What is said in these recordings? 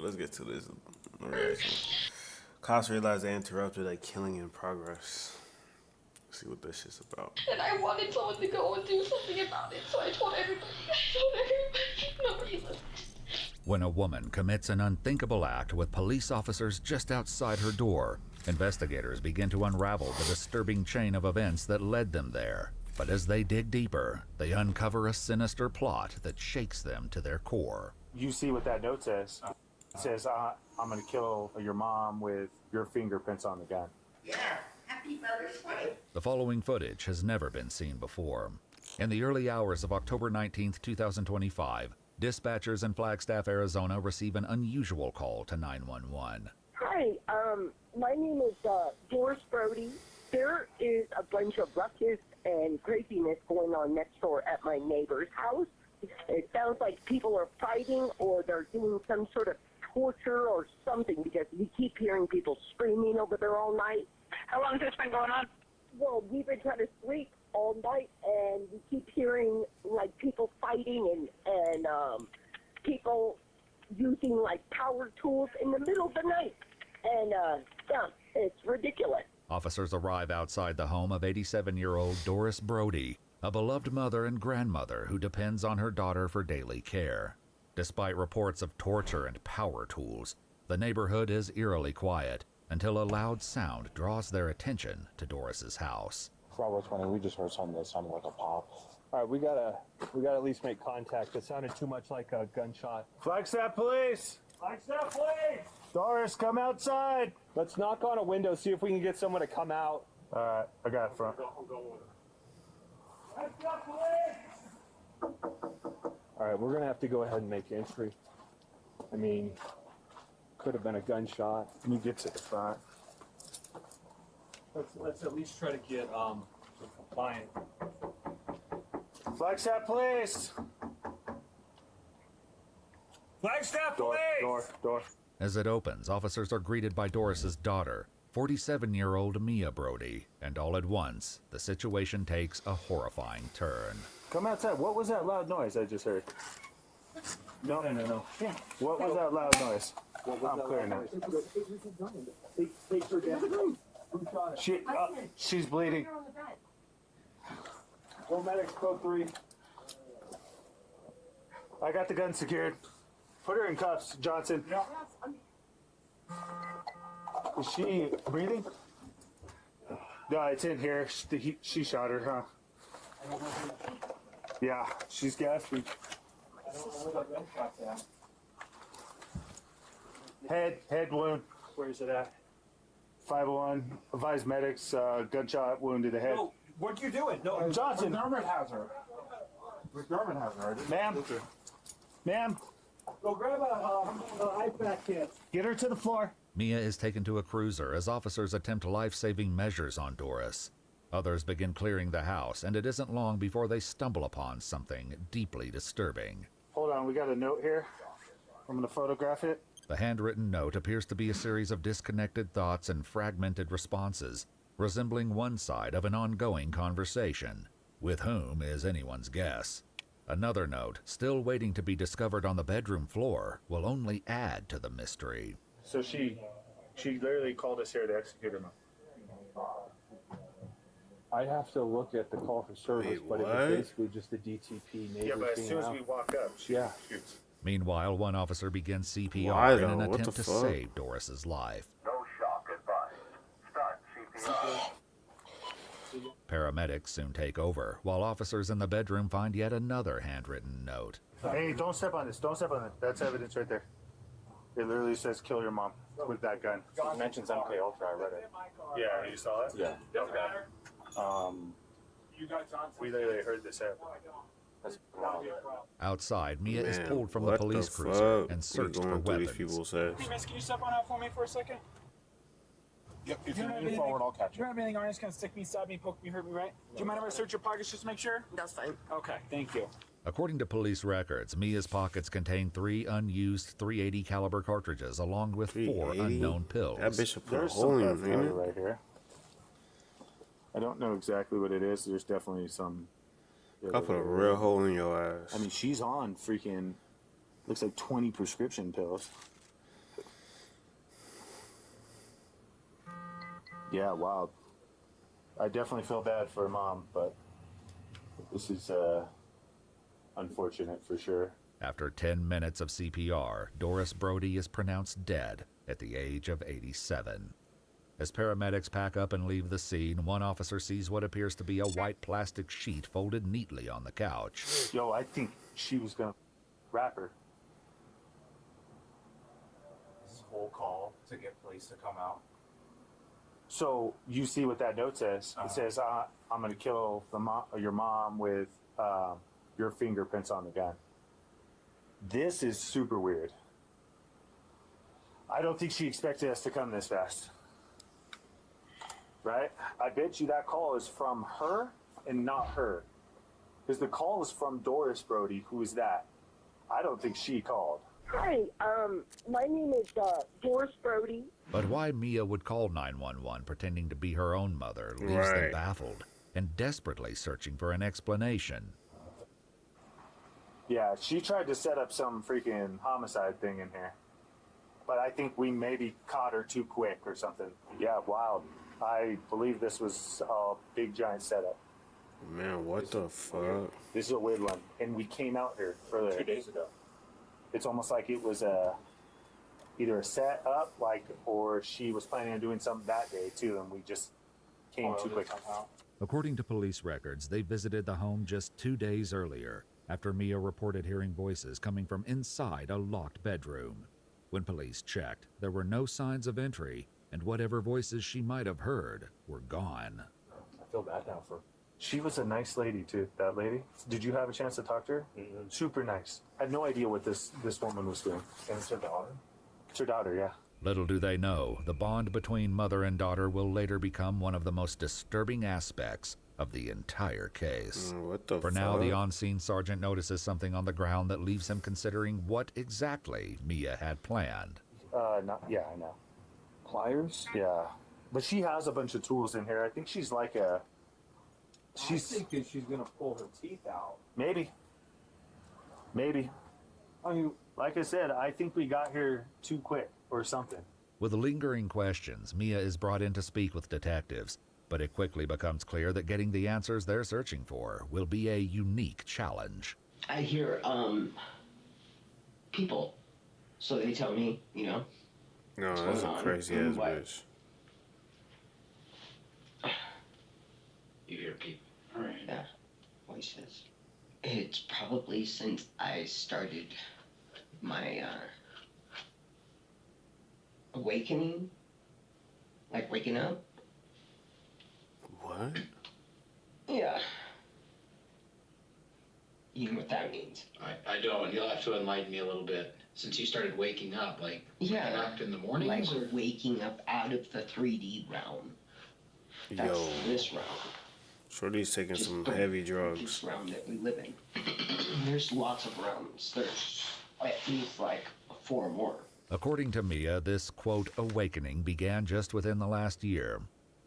let's get to this reaction. Cops realized they interrupted a killing in progress. Let's see what this shit's about. And I wanted someone to go and do something about it, so I told everybody. Nobody listened. When a woman commits an unthinkable act with police officers just outside her door, investigators begin to unravel the disturbing chain of events that led them there. But as they dig deeper, they uncover a sinister plot that shakes them to their core. You see what that note says? It says, I'm going to kill your mom with your fingerprints on the gun. Yeah, happy Mother's Day. The following footage has never been seen before. In the early hours of October 19th, 2025, dispatchers in Flagstaff, Arizona receive an unusual call to 911. Hi, my name is Doris Brody. There is a bunch of ruckus and craziness going on next door at my neighbor's house. It sounds like people are fighting or they're doing some sort of torture or something because we keep hearing people screaming over there all night. How long has this been going on? Well, we've been trying to sleep all night and we keep hearing like people fighting and people using like power tools in the middle of the night. And yeah, it's ridiculous. Officers arrive outside the home of 87-year-old Doris Brody, a beloved mother and grandmother who depends on her daughter for daily care. Despite reports of torture and power tools, the neighborhood is eerily quiet until a loud sound draws their attention to Doris's house. Bravo 20, we just heard something that sounded like a pop. All right, we gotta at least make contact. It sounded too much like a gunshot. Flagstaff Police! Flagstaff Police! Doris, come outside! Let's knock on a window, see if we can get someone to come out. All right, I got it front. Flagstaff Police! All right, we're gonna have to go ahead and make entry. I mean, could have been a gunshot. Let me get to the front. Let's at least try to get compliant. Flagstaff Police! Flagstaff Police! Door. As it opens, officers are greeted by Doris's daughter, 47-year-old Mia Brody, and all at once, the situation takes a horrifying turn. Come outside. What was that loud noise I just heard? No. Yeah. What was that loud noise? I'm clearing it. She's bleeding. Go medics, code 3. I got the gun secured. Put her in cuffs, Johnson. Yeah. Is she breathing? No, it's in here. She shot her, huh? Yeah, she's gasping. Head wound. Where is it at? 501. Advise medics. Gunshot wound to the head. No, what are you doing? No, Johnson. McDermott has her. McDermott has her. Ma'am. Go grab an ice pack kit. Get her to the floor. Mia is taken to a cruiser as officers attempt life-saving measures on Doris. Others begin clearing the house, and it isn't long before they stumble upon something deeply disturbing. Hold on, we got a note here. I'm going to photograph it. The handwritten note appears to be a series of disconnected thoughts and fragmented responses, resembling one side of an ongoing conversation. With whom is anyone's guess. Another note, still waiting to be discovered on the bedroom floor, will only add to the mystery. So she literally called us here to execute her mom. I'd have to look at the call for service, but it was basically just the DTP neighbors. Yeah, but as soon as we walk up, she shoots. Meanwhile, one officer begins CPR in an attempt to save Doris's life. No shock advised. Start CPR. Paramedics soon take over, while officers in the bedroom find yet another handwritten note. Hey, don't step on this. Don't step on it. That's evidence right there. It literally says kill your mom with that gun. It mentions MK Ultra. I read it. Yeah, you saw it? Yeah. Okay. We literally heard this happen. Outside, Mia is Man, pulled from the what police the cruiser fuck and we searched for going through these weapons. people's heads? Hey, miss, can you step on out for me for a second? Yep, if you move forward, I'll catch Do you you. have anything on you that's going to stick me, stab me, poke me, hurt me, right? Do you mind if I search your pockets just to make sure? That's fine. Okay, thank you. According to police records, Mia's pockets contain 3 unused .380 caliber cartridges along with 4 380? unknown pills. That bitch will put a There's hole some in your gunpowder finger. right here. I don't know exactly what it is. There's definitely some. I'll put a real hole in your ass. I mean, she's on freaking Looks like 20 prescription pills. Yeah, wow. I definitely feel bad for Mom, but this is unfortunate for sure. After 10 minutes of CPR, Doris Brody is pronounced dead at the age of 87. As paramedics pack up and leave the scene, one officer sees what appears to be a white plastic sheet folded neatly on the couch. Yo, I think she was gonna wrap her. This whole call to get police to come out. So you see what that note says? It says, "I'm gonna kill your mom with your fingerprints on the gun." This is super weird. I don't think she expected us to come this fast. Right? I bet you that call is from her and not her. Because the call is from Doris Brody. Who is that? I don't think she called. Hi, my name is Doris Brody. But why Mia would call 911 pretending to be her own mother leaves them Right. baffled and desperately searching for an explanation. Yeah, she tried to set up some freaking homicide thing in here. But I think we maybe caught her too quick or something. Yeah, wild. I believe this was a big giant setup. Man, what the fuck? This is a weird one. And we came out here earlier. 2 days ago. It's almost like it was either a set up, or she was planning on doing something that day too, and we just came too quick. According to police records, they visited the home just 2 days earlier after Mia reported hearing voices coming from inside a locked bedroom. When police checked, there were no signs of entry, and whatever voices she might have heard were gone. I feel bad now for. She was a nice lady too. That lady. Did you have a chance to talk to her? Mm-hmm. Super nice. I had no idea what this woman was doing. And it's her daughter. It's her daughter, yeah. Little do they know, the bond between mother and daughter will later become one of the most disturbing aspects of the entire case. What the For fuck? now, the on-scene sergeant notices something on the ground that leaves him considering what exactly Mia had planned. Yeah, I know. Pliers? Yeah. But she has a bunch of tools in here. I think she's like a... She's... I'm thinking she's gonna pull her teeth out. Maybe. I mean, Like I said, I think we got here too quick or something. With lingering questions, Mia is brought in to speak with detectives, but it quickly becomes clear that getting the answers they're searching for will be a unique challenge. I hear, people. So they tell me, No, what's that's going a on crazy and ass what. bitch. You hear people. Alright. Yeah. Voices. It's probably since I started my, awakening. Like waking up. What? Yeah. You know what that means? I don't. You'll have to enlighten me a little bit. Since you started waking up, like waking up in the mornings, like or waking up out of the 3D realm. That's Yo, this realm. Shorty's taking Just some the- heavy This drugs. realm that we live in. There's lots of realms. There's at least like 4 more. According to Mia, this, quote, awakening began just within the last year.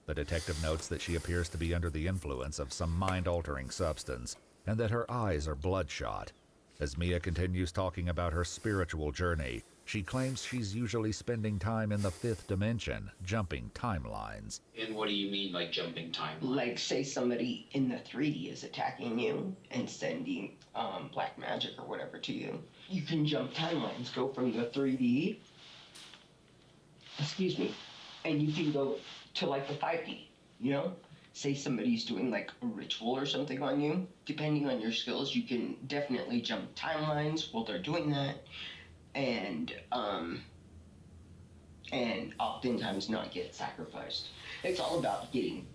The detective notes that she appears to be under the influence of some mind-altering substance, and that her eyes are bloodshot. As Mia continues talking about her spiritual journey, she claims she's usually spending time in the 5th dimension, jumping timelines. and what do you mean, like jumping timelines? Like, say somebody in the 3D is attacking you and sending black magic or whatever to you. You can jump timelines, go from the 3D, excuse me, and you can go to like the 5D, you know? Say somebody's doing like a ritual or something on you. Depending on your skills, you can definitely jump timelines while they're doing that. And oftentimes not get sacrificed. It's all about getting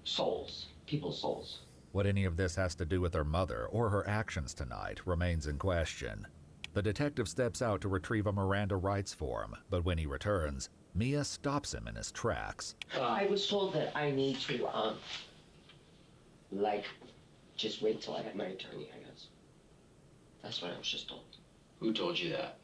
souls, people's souls. What any of this has to do with her mother or her actions tonight remains in question. The detective steps out to retrieve a Miranda rights form, but when he returns, Mia stops him in his tracks. I was told that I need to, just wait till I have my attorney, I guess. That's what I was just told. Who told you that?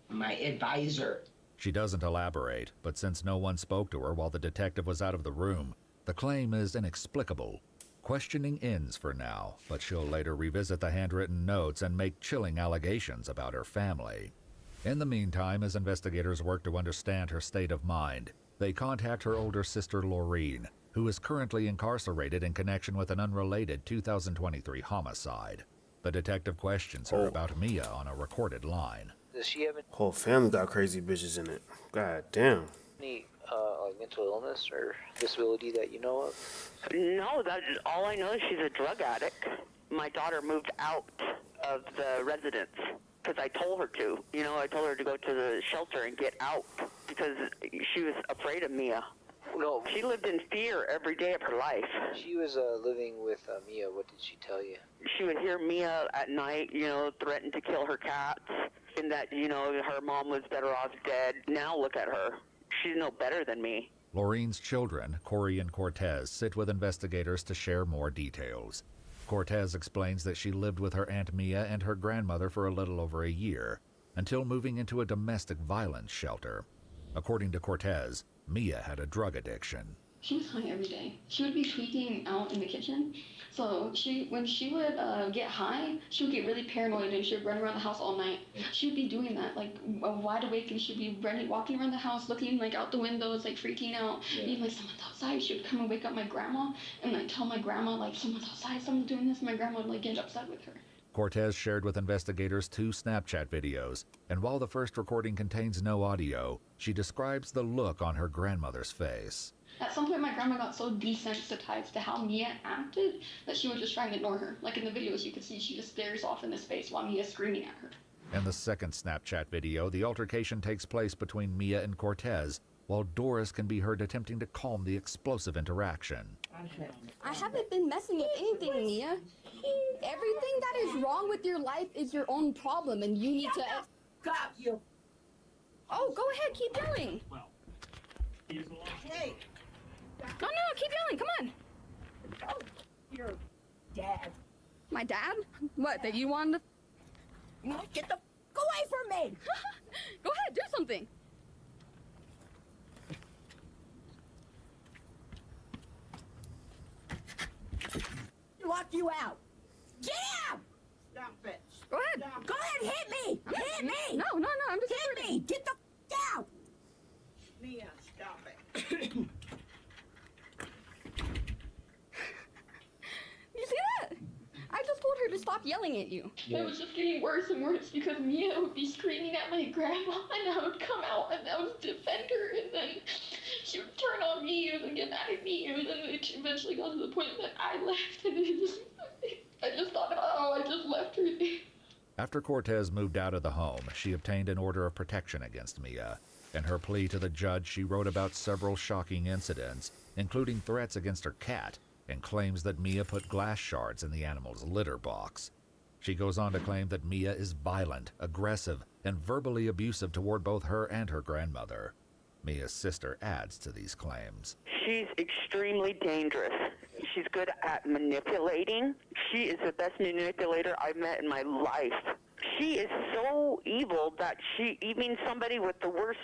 My advisor. She doesn't elaborate, but since no one spoke to her while the detective was out of the room, the claim is inexplicable. Questioning ends for now, but she'll later revisit the handwritten notes and make chilling allegations about her family. In the meantime, as investigators work to understand her state of mind, they contact her older sister Laureen, who is currently incarcerated in connection with an unrelated 2023 homicide. The detective questions her about Mia on a recorded line. Does she have Whole family got crazy bitches in it. God damn. any like mental illness or disability that you know of? No, that's all I know is she's a drug addict. My daughter moved out of the residence because I told her to. You know, I told her to go to the shelter and get out because she was afraid of Mia. No. She lived in fear every day of her life. She was living with Mia. What did she tell you? She would hear Mia at night, you know, threaten to kill her cats, and that, you know, her mom was better off dead. Now look at her. She's no better than me. Laureen's children, Corey and Cortez, sit with investigators to share more details. Cortez explains that she lived with her Aunt Mia and her grandmother for a little over a year, until moving into a domestic violence shelter. According to Cortez, Mia had a drug addiction. She was high every day. She would be tweaking out in the kitchen. So when she would get high, she would get really paranoid and she would run around the house all night. She would be doing that, like wide awake, and she'd be walking around the house, looking like out the windows, like freaking out. Yeah. Being like, someone's outside. She would come and wake up my grandma and like tell my grandma like, someone's outside, someone's doing this. My grandma would like get upset with her. Cortez shared with investigators 2 Snapchat videos, and while the first recording contains no audio, she describes the look on her grandmother's face. At some point, my grandma got so desensitized to how Mia acted that she would just try and ignore her. Like in the videos, you could see she just stares off into space while Mia's screaming at her. In the second Snapchat video, the altercation takes place between Mia and Cortez, while Doris can be heard attempting to calm the explosive interaction. I haven't been messing with anything, Mia. Everything that is wrong with your life is your own problem, and you need to... Got you. Oh, go ahead, keep yelling. Hey. No, keep yelling, come on. Oh, your dad. My dad? What, that you wanted to... Get the... Go away from me! Go ahead, do something. Lock you out. Get out! Stop it. Go ahead. Stop. Go ahead, hit me! Hit me! No, I'm just... Hit me! Get the out! Mia, stop it. You see that? I just told her to stop yelling at you. It was just getting worse and worse because Mia would be screaming at my grandma, and I would come out and I would defend her, and then she would turn on me and get mad at me, and then it eventually got to the point that I left, and I just thought, oh, I just left her there. After Cortez moved out of the home, she obtained an order of protection against Mia. In her plea to the judge, she wrote about several shocking incidents, including threats against her cat, and claims that Mia put glass shards in the animal's litter box. She goes on to claim that Mia is violent, aggressive, and verbally abusive toward both her and her grandmother. Mia's sister adds to these claims. She's extremely dangerous. She's good at manipulating. She is the best manipulator I've met in my life. She is so evil that even somebody with the worst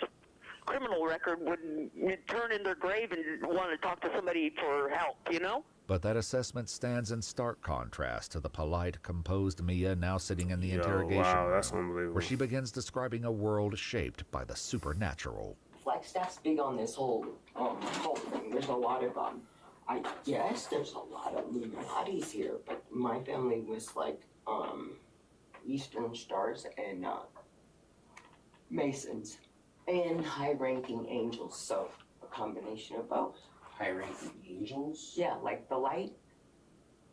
criminal record would turn in their grave and want to talk to somebody for help, you know? But that assessment stands in stark contrast to the polite, composed Mia now sitting in the interrogation room, that's unbelievable. where she begins describing a world shaped by the supernatural. Flagstaff's big on this whole cult thing. There's a lot of I guess there's a lot of Illuminatis here, but my family was like Eastern Stars and Masons and high-ranking angels, so a combination of both. High-ranking angels? Yeah, like the light,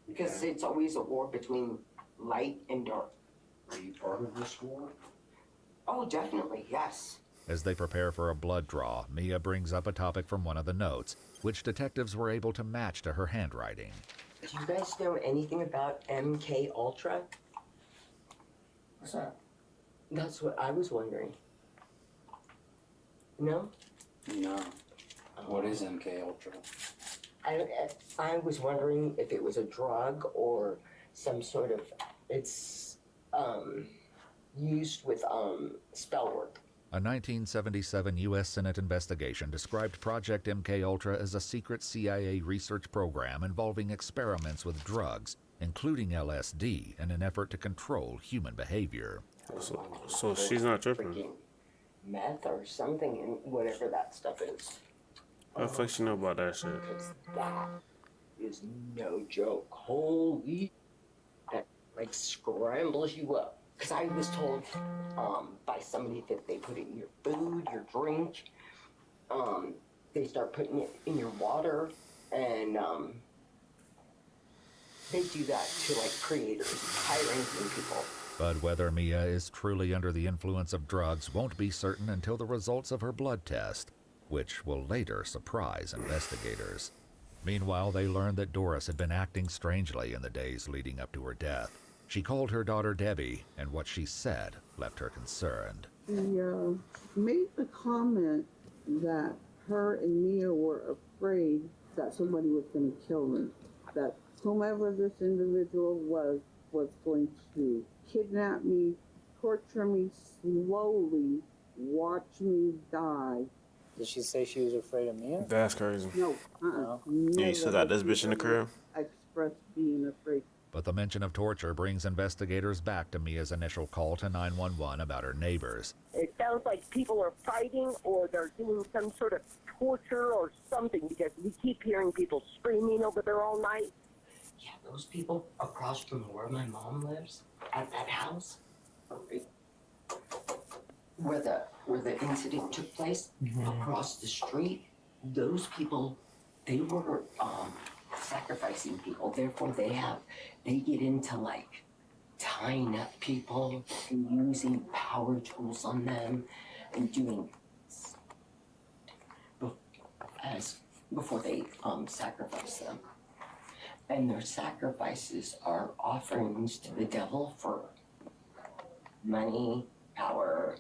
because it's always a war between light and dark. Are you part of this war? Oh, definitely, yes. As they prepare for a blood draw, Mia brings up a topic from one of the notes, which detectives were able to match to her handwriting. Do you guys know anything about MK Ultra? What's that? That's what I was wondering. No? No. What is MK Ultra? I was wondering if it was a drug or some sort of, it's used with spell work. A 1977 U.S. Senate investigation described Project MKUltra as a secret CIA research program involving experiments with drugs, including LSD, in an effort to control human behavior. So she's not tripping. Freaking meth or something in whatever that stuff is. How the fuck she know about that shit? Because that is no joke. Holy, that like scrambles you up. Because I was told by somebody that they put it in your food, your drink. They start putting it in your water, and they do that to like creators, high-ranking people. But whether Mia is truly under the influence of drugs won't be certain until the results of her blood test, which will later surprise investigators. Meanwhile, they learned that Doris had been acting strangely in the days leading up to her death. She called her daughter Debbie, and what she said left her concerned. She made the comment that her and Mia were afraid that somebody was going to kill them, that whomever this individual was going to kidnap me, torture me slowly, watch me die. Did she say she was afraid of Mia? That's crazy. No, Yeah, you still got this bitch in the crib? Expressed being afraid. But the mention of torture brings investigators back to Mia's initial call to 911 about her neighbors. It sounds like people are fighting or they're doing some sort of torture or something because we keep hearing people screaming over there all night. Yeah, those people across from where my mom lives, at that house, where the incident took place, across the street, those people, they were sacrificing people. Therefore, they get into like tying up people and using power tools on them and doing before they sacrifice them. And their sacrifices are offerings to the devil for money, power,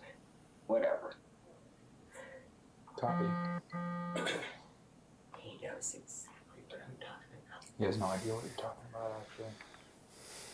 whatever. Copy. He knows exactly what I'm talking about. He has no idea what you're talking about, actually.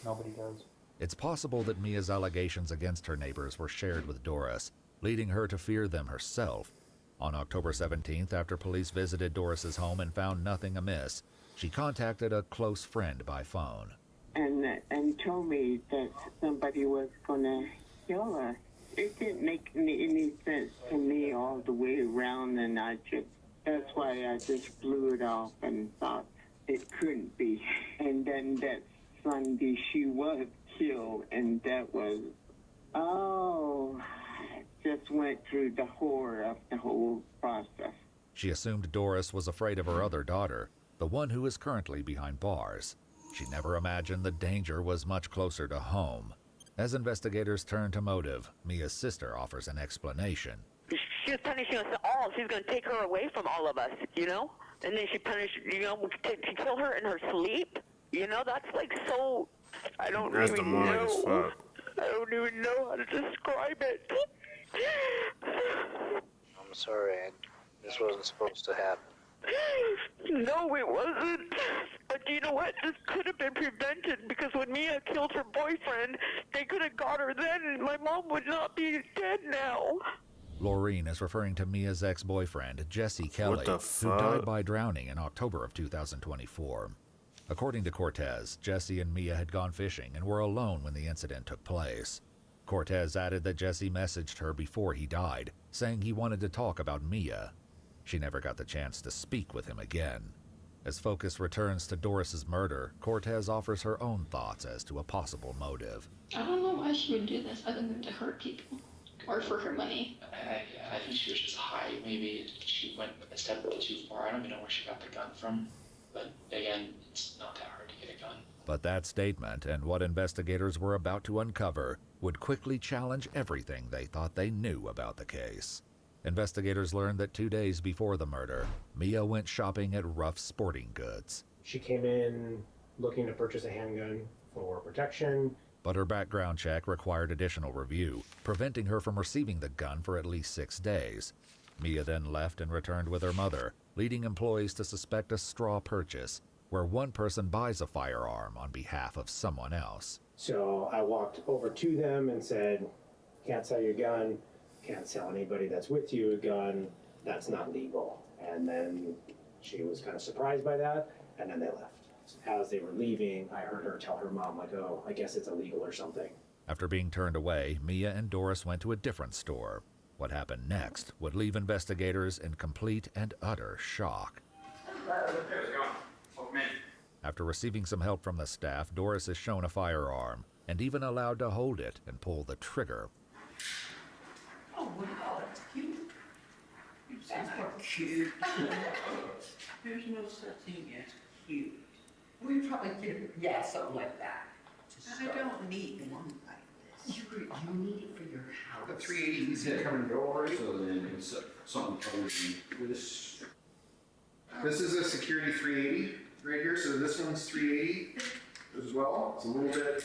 Nobody does. It's possible that Mia's allegations against her neighbors were shared with Doris, leading her to fear them herself. On October 17th, after police visited Doris's home and found nothing amiss, she contacted a close friend by phone. And told me that somebody was gonna kill her. It didn't make any sense to me all the way around, and that's why I just blew it off and thought it couldn't be. And then that Sunday she was killed, and that was, just went through the horror of the whole process. She assumed Doris was afraid of her other daughter, the one who is currently behind bars. She never imagined the danger was much closer to home. As investigators turn to motive, Mia's sister offers an explanation. She was punishing us all. She was going to take her away from all of us, you know? And then she punished, to kill her in her sleep. You know, that's like so... I don't even know. I don't even know how to describe it. I'm sorry, this wasn't supposed to happen. No, it wasn't. But you know what? This could have been prevented because when Mia killed her boyfriend, they could have got her then and my mom would not be dead now. Laureen is referring to Mia's ex-boyfriend, Jesse Kelly, who died by drowning in October of 2024. According to Cortez, Jesse and Mia had gone fishing and were alone when the incident took place. Cortez added that Jesse messaged her before he died, saying he wanted to talk about Mia. She never got the chance to speak with him again. As focus returns to Doris's murder, Cortez offers her own thoughts as to a possible motive. I don't know why she would do this other than to hurt people or for her money. I think she was just high. Maybe she went a step too far. I don't even know where she got the gun from. But again, it's not that hard to get a gun. But that statement and what investigators were about to uncover would quickly challenge everything they thought they knew about the case. Investigators learned that 2 days before the murder, Mia went shopping at Ruff Sporting Goods. She came in looking to purchase a handgun for protection. But her background check required additional review, preventing her from receiving the gun for at least 6 days. Mia then left and returned with her mother, leading employees to suspect a straw purchase, where one person buys a firearm on behalf of someone else. So I walked over to them and said, "Can't sell your gun. can't sell anybody that's with you a gun. That's not legal. And then she was kind of surprised by that, and then they left. As they were leaving, I heard her tell her mom, like, oh, I guess it's illegal or something. After being turned away, Mia and Doris went to a different store. What happened next would leave investigators in complete and utter shock. After receiving some help from the staff, Doris is shown a firearm and even allowed to hold it and pull the trigger. Oh, wow, that's cute. That's cute. There's no such thing as cute. We probably did, yeah, something like that. I don't need one like this. You need it for your house. The 380 is it coming door, so then it's something covered with this. This is a security 380 right here, so this one's 380 as well. It's a little bit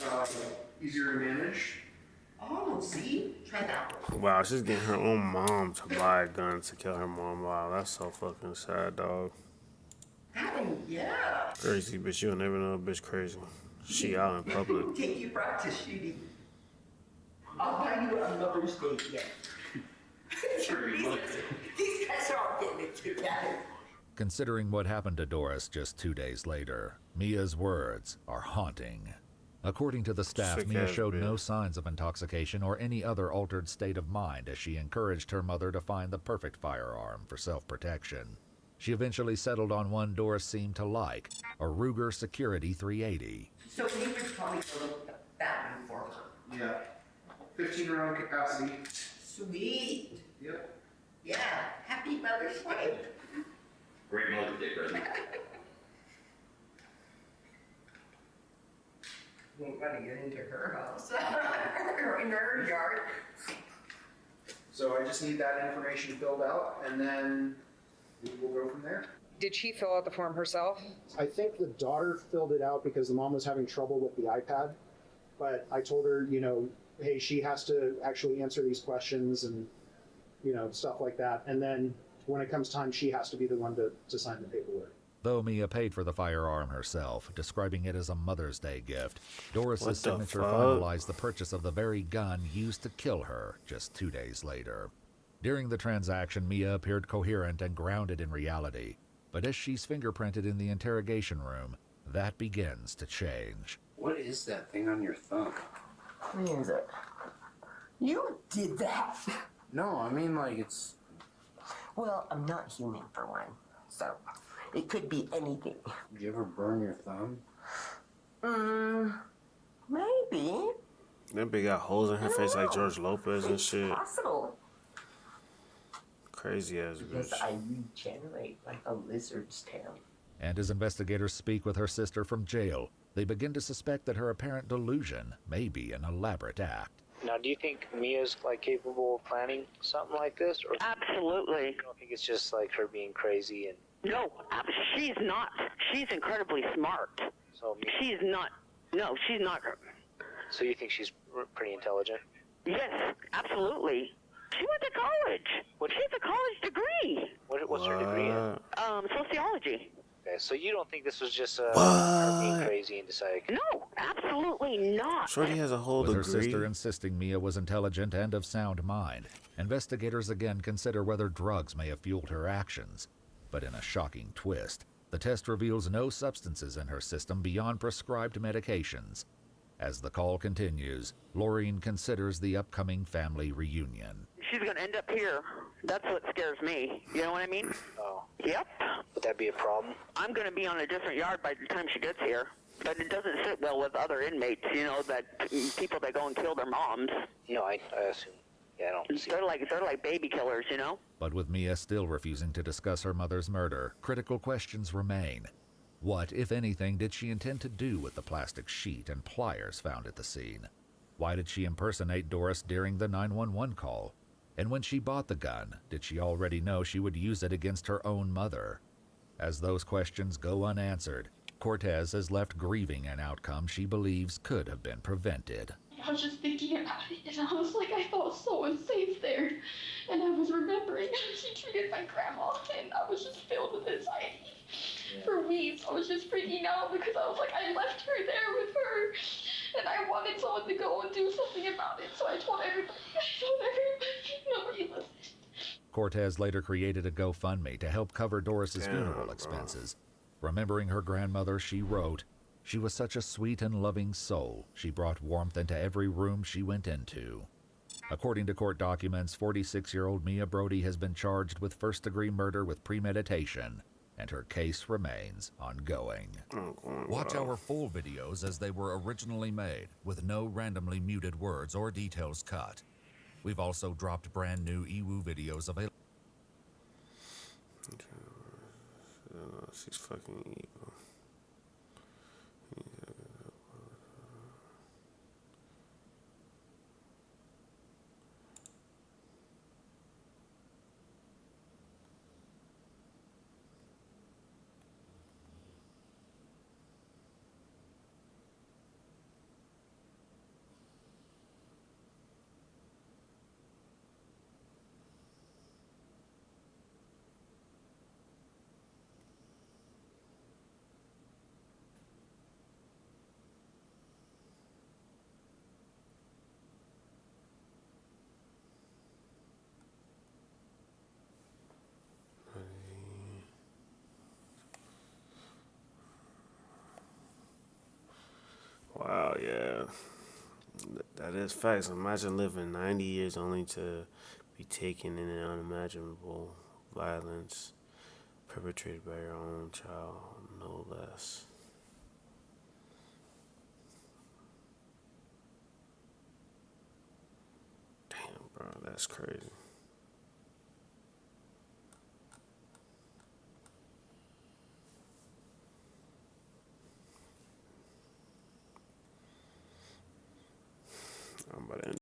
easier to manage. Oh, see? Try that one. Wow, she's getting her own mom to buy a gun to kill her mom. Wow, that's so fucking sad, dog. That one, yeah. Crazy, but you'll never know a bitch crazy. She out in public. Take you practice shooting. I'll buy you a Mother's Day gift. These guys are all getting it together. Considering what happened to Doris just 2 days later, Mia's words are haunting. According to the staff, Mia showed no signs of intoxication or any other altered state of mind as she encouraged her mother to find the perfect firearm for self-protection. She eventually settled on one Doris seemed to like, a Ruger Security 380. So we would probably go look at that one for her. Yeah. 15 round capacity. Sweet. Yep. Yeah. Happy Mother's Day. Great Mother's Day present. We ain't gonna get into her house or in her yard. So I just need that information filled out, and then we will go from there. Did she fill out the form herself? I think the daughter filled it out because the mom was having trouble with the iPad. But I told her, you know, hey, she has to actually answer these questions and, you know, stuff like that. And then when it comes time, she has to be the one to sign the paperwork. Though Mia paid for the firearm herself, describing it as a Mother's Day gift, Doris's signature finalized the purchase of the very gun used to kill her just 2 days later. During the transaction, Mia appeared coherent and grounded in reality. But as she's fingerprinted in the interrogation room, that begins to change. What is that thing on your thumb? What is it? You did that. No, I mean like it's... Well, I'm not human for one, so it could be anything. Did you ever burn your thumb? Maybe. That bitch got holes in her face like George Lopez and shit. Possible. Crazy ass bitch. Because I regenerate like a lizard's tail. And as investigators speak with her sister from jail, they begin to suspect that her apparent delusion may be an elaborate act. Now, do you think Mia's like capable of planning something like this, or Absolutely. you don't think it's just like her being crazy and? No, she's not. She's incredibly smart. So she's not. No, she's not. So you think she's pretty intelligent? Yes, absolutely. She went to college. She has a college degree. What's her degree in? Sociology. Okay, so you don't think this was just her being crazy and decided? No, absolutely not. Shorty has a whole With her degree. sister insisting Mia was intelligent and of sound mind, investigators again consider whether drugs may have fueled her actions. But in a shocking twist, the test reveals no substances in her system beyond prescribed medications. As the call continues, Laureen considers the upcoming family reunion. She's going to end up here. That's what scares me. You know what I mean? Oh. Yep. Would that be a problem? I'm going to be on a different yard by the time she gets here. But it doesn't sit well with other inmates, you know, that people that go and kill their moms. No, I assume. Yeah, I don't see. They're like baby killers, you know? But with Mia still refusing to discuss her mother's murder, critical questions remain. What, if anything, did she intend to do with the plastic sheet and pliers found at the scene? Why did she impersonate Doris during the 911 call? And when she bought the gun, did she already know she would use it against her own mother? As those questions go unanswered, Cortez is left grieving an outcome she believes could have been prevented. I was just thinking about it, and I was like, I felt so unsafe there. And I was remembering how she treated my grandma, and I was just filled with anxiety. For weeks, I was just freaking out because I was like, I left her there with her, and I wanted someone to go and do something about it. So I told everybody, nobody Cortez later created a GoFundMe to help cover Doris's Damn, funeral bro. expenses. Remembering her grandmother, she wrote, "She was such a sweet and loving soul. She brought warmth into every room she went into." According to court documents, 46-year-old Mia Brody has been charged with first-degree murder with premeditation, and her case remains ongoing. Watch our full videos as they were originally made, with no randomly muted words or details cut. We've also dropped brand new EWU videos available. She's fucking evil. Wow, yeah. That is facts. Imagine living 90 years only to be taken in an unimaginable violence perpetrated by your own child, no less. Damn, bro, that's crazy. I'm about to end